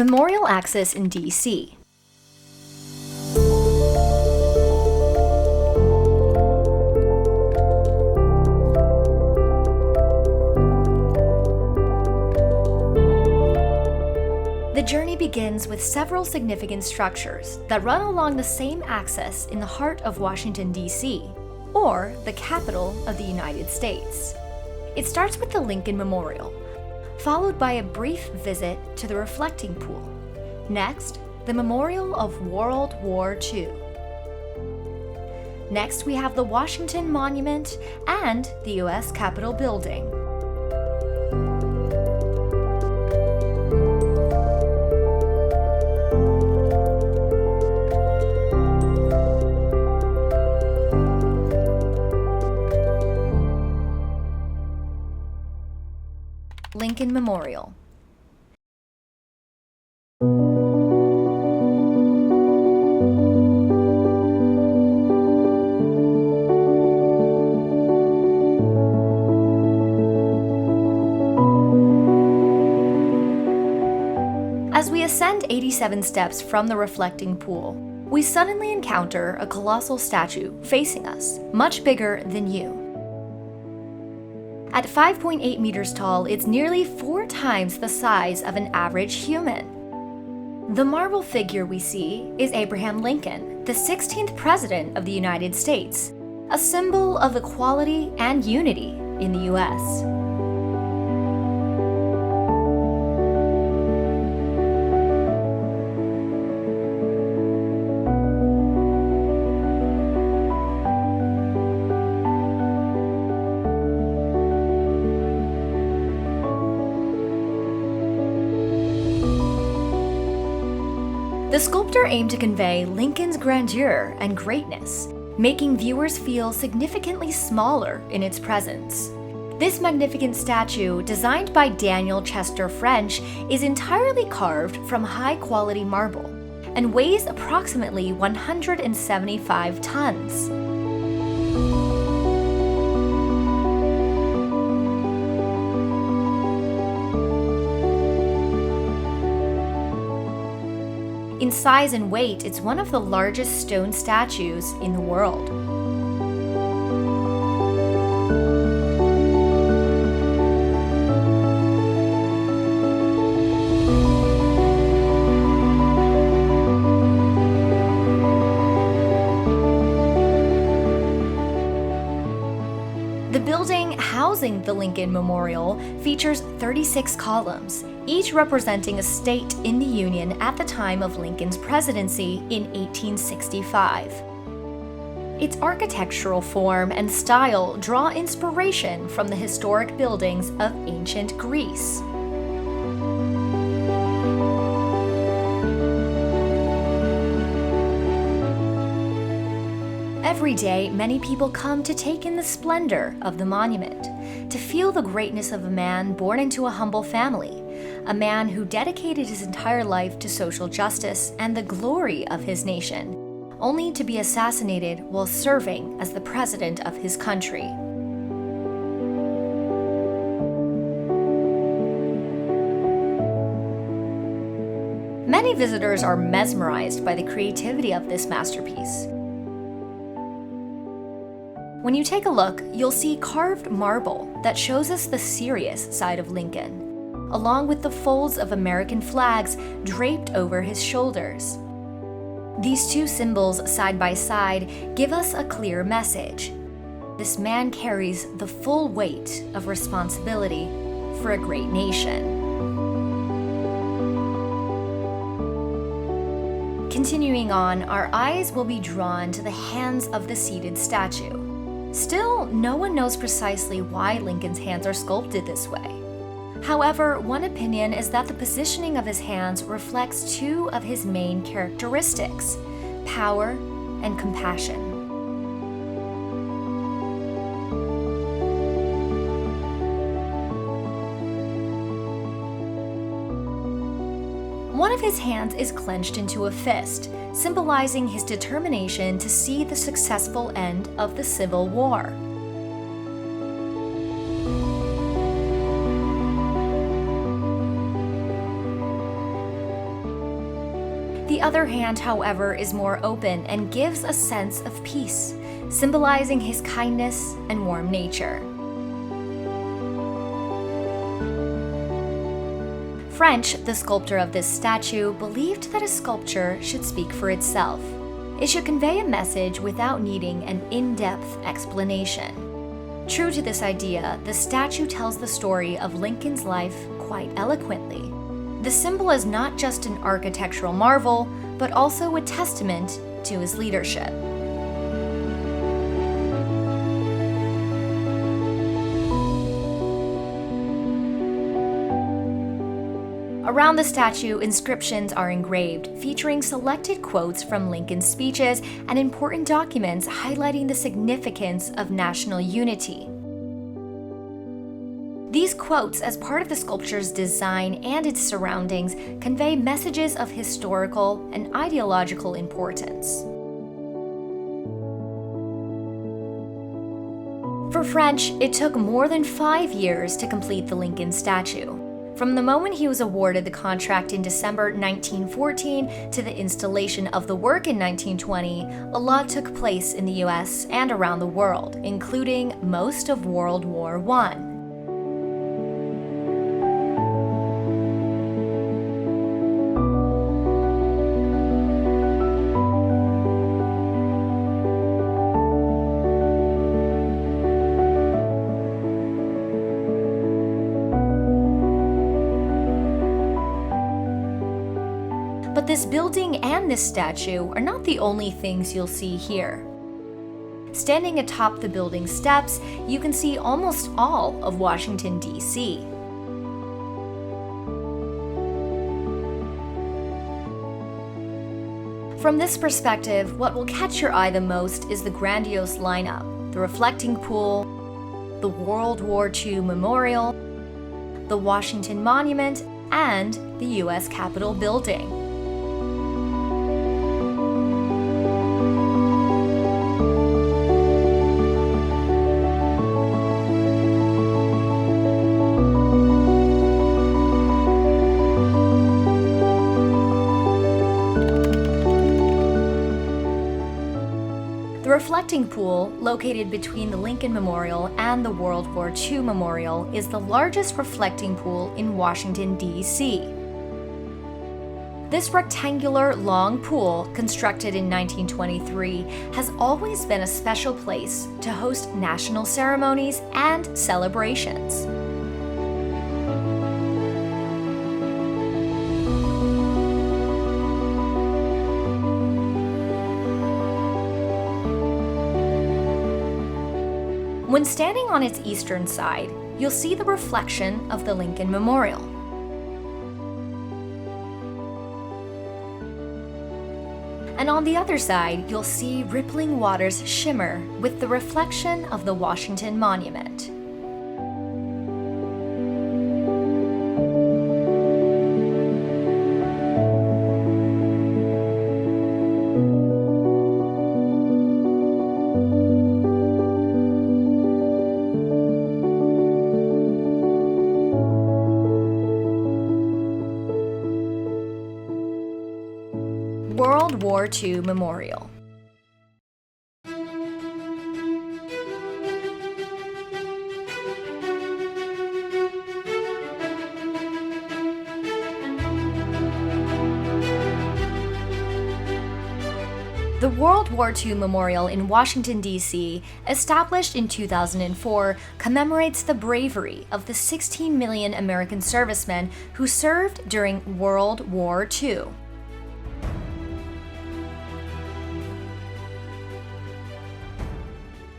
Memorial Access in D.C. The journey begins with several significant structures that run along the same axis in the heart of Washington, D.C., or the capital of the United States. It starts with the Lincoln Memorial, followed by a brief visit to the reflecting pool. Next, the Memorial of World War II. Next, we have the Washington Monument and the U.S. Capitol Building. Lincoln Memorial. As we ascend 87 steps from the reflecting pool, we suddenly encounter a colossal statue facing us, much bigger than you. At 5.8 meters tall, it's nearly 4 times the size of an average human. The marble figure we see is Abraham Lincoln, the 16th President of the United States, a symbol of equality and unity in the U.S. The sculptor aimed to convey Lincoln's grandeur and greatness, making viewers feel significantly smaller in its presence. This magnificent statue, designed by Daniel Chester French, is entirely carved from high-quality marble and weighs approximately 175 tons. In size and weight, it's one of the largest stone statues in the world. The building housing the Lincoln Memorial features 36 columns, each representing a state in the Union at the time of Lincoln's presidency in 1865. Its architectural form and style draw inspiration from the historic buildings of ancient Greece. Every day, many people come to take in the splendor of the monument, to feel the greatness of a man born into a humble family, a man who dedicated his entire life to social justice and the glory of his nation, only to be assassinated while serving as the president of his country. Many visitors are mesmerized by the creativity of this masterpiece. When you take a look, you'll see carved marble that shows us the serious side of Lincoln, along with the folds of American flags draped over his shoulders. These two symbols side by side give us a clear message. This man carries the full weight of responsibility for a great nation. Continuing on, our eyes will be drawn to the hands of the seated statue. Still, no one knows precisely why Lincoln's hands are sculpted this way. However, one opinion is that the positioning of his hands reflects two of his main characteristics: power and compassion. One of his hands is clenched into a fist, symbolizing his determination to see the successful end of the Civil War. The other hand, however, is more open and gives a sense of peace, symbolizing his kindness and warm nature. French, the sculptor of this statue, believed that a sculpture should speak for itself. It should convey a message without needing an in-depth explanation. True to this idea, the statue tells the story of Lincoln's life quite eloquently. The symbol is not just an architectural marvel, but also a testament to his leadership. Around the statue, inscriptions are engraved, featuring selected quotes from Lincoln's speeches and important documents highlighting the significance of national unity. These quotes, as part of the sculpture's design and its surroundings, convey messages of historical and ideological importance. For French, it took more than 5 years to complete the Lincoln statue. From the moment he was awarded the contract in December 1914 to the installation of the work in 1920, a lot took place in the US and around the world, including most of World War I. But this building and this statue are not the only things you'll see here. Standing atop the building steps, you can see almost all of Washington, D.C. From this perspective, what will catch your eye the most is the grandiose lineup: the reflecting pool, the World War II Memorial, the Washington Monument, and the U.S. Capitol building. The reflecting pool, located between the Lincoln Memorial and the World War II Memorial, is the largest reflecting pool in Washington, D.C. This rectangular, long pool, constructed in 1923, has always been a special place to host national ceremonies and celebrations. When standing on its eastern side, you'll see the reflection of the Lincoln Memorial. And on the other side, you'll see rippling waters shimmer with the reflection of the Washington Monument. World War II Memorial. The World War II Memorial in Washington, D.C., established in 2004, commemorates the bravery of the 16 million American servicemen who served during World War II.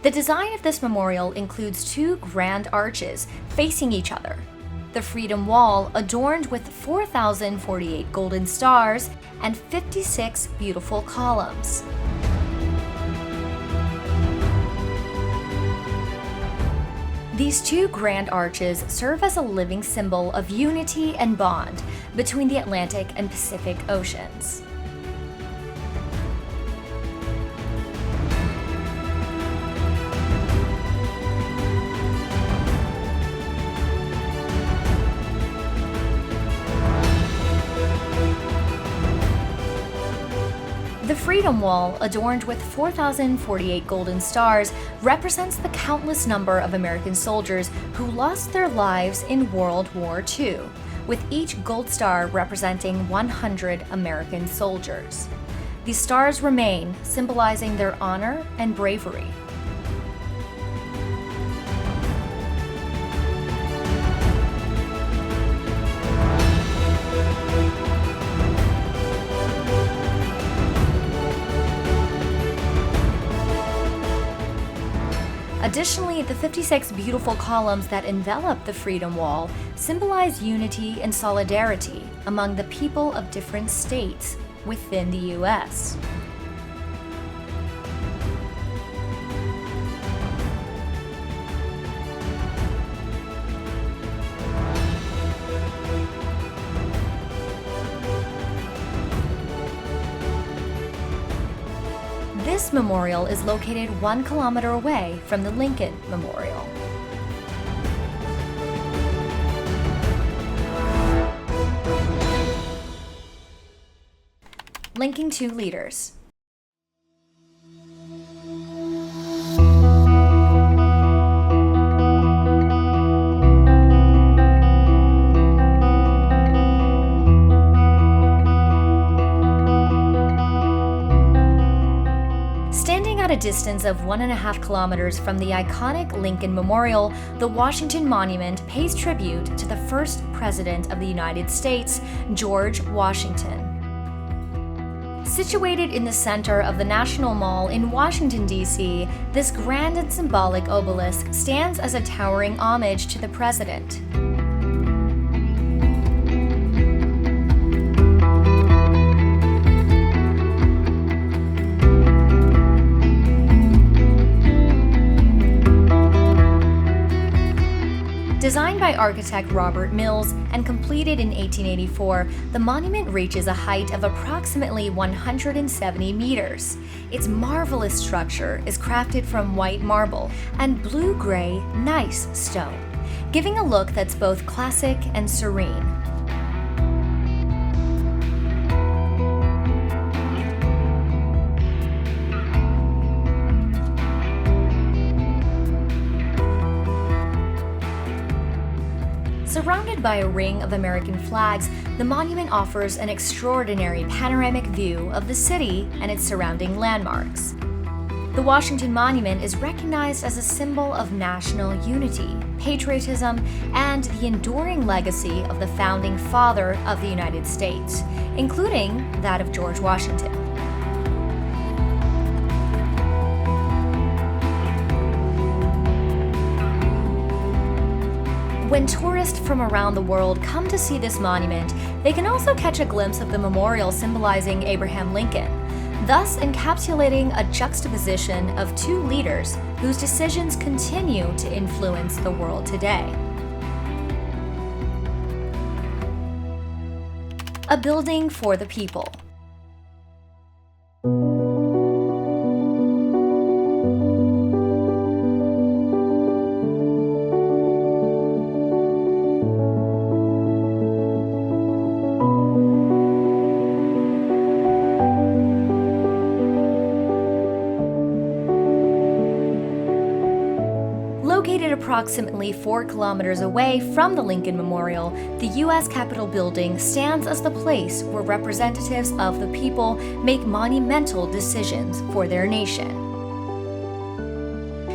The design of this memorial includes two grand arches facing each other. The Freedom Wall, adorned with 4,048 golden stars and 56 beautiful columns. These two grand arches serve as a living symbol of unity and bond between the Atlantic and Pacific Oceans. Freedom Wall, adorned with 4,048 golden stars, represents the countless number of American soldiers who lost their lives in World War II, with each gold star representing 100 American soldiers. These stars remain, symbolizing their honor and bravery. Additionally, the 56 beautiful columns that envelop the Freedom Wall symbolize unity and solidarity among the people of different states within the U.S. This memorial is located 1 kilometer away from the Lincoln Memorial. Linking two leaders. Standing at a distance of 1.5 kilometers from the iconic Lincoln Memorial, the Washington Monument pays tribute to the first President of the United States, George Washington. Situated in the center of the National Mall in Washington, D.C., this grand and symbolic obelisk stands as a towering homage to the President. Designed by architect Robert Mills and completed in 1884, the monument reaches a height of approximately 170 meters. Its marvelous structure is crafted from white marble and blue-gray gneiss stone, giving a look that's both classic and serene. Surrounded by a ring of American flags, the monument offers an extraordinary panoramic view of the city and its surrounding landmarks. The Washington Monument is recognized as a symbol of national unity, patriotism, and the enduring legacy of the founding father of the United States, including that of George Washington. When tourists from around the world come to see this monument, they can also catch a glimpse of the memorial symbolizing Abraham Lincoln, thus encapsulating a juxtaposition of two leaders whose decisions continue to influence the world today. A building for the people. Located approximately 4 kilometers away from the Lincoln Memorial, the U.S. Capitol building stands as the place where representatives of the people make monumental decisions for their nation.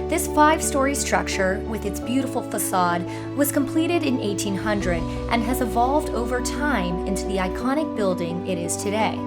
This 5-story structure, with its beautiful facade, was completed in 1800 and has evolved over time into the iconic building it is today.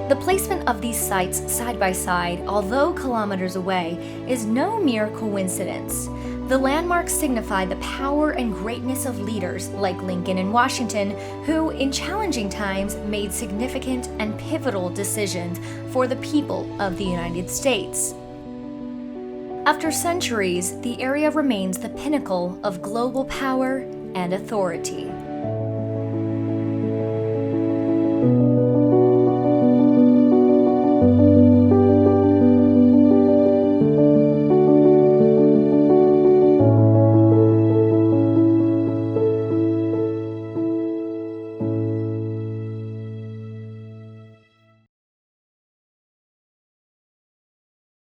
The placement of these sites side by side, although kilometers away, is no mere coincidence. The landmarks signify the power and greatness of leaders like Lincoln and Washington, who, in challenging times, made significant and pivotal decisions for the people of the United States. After centuries, the area remains the pinnacle of global power and authority.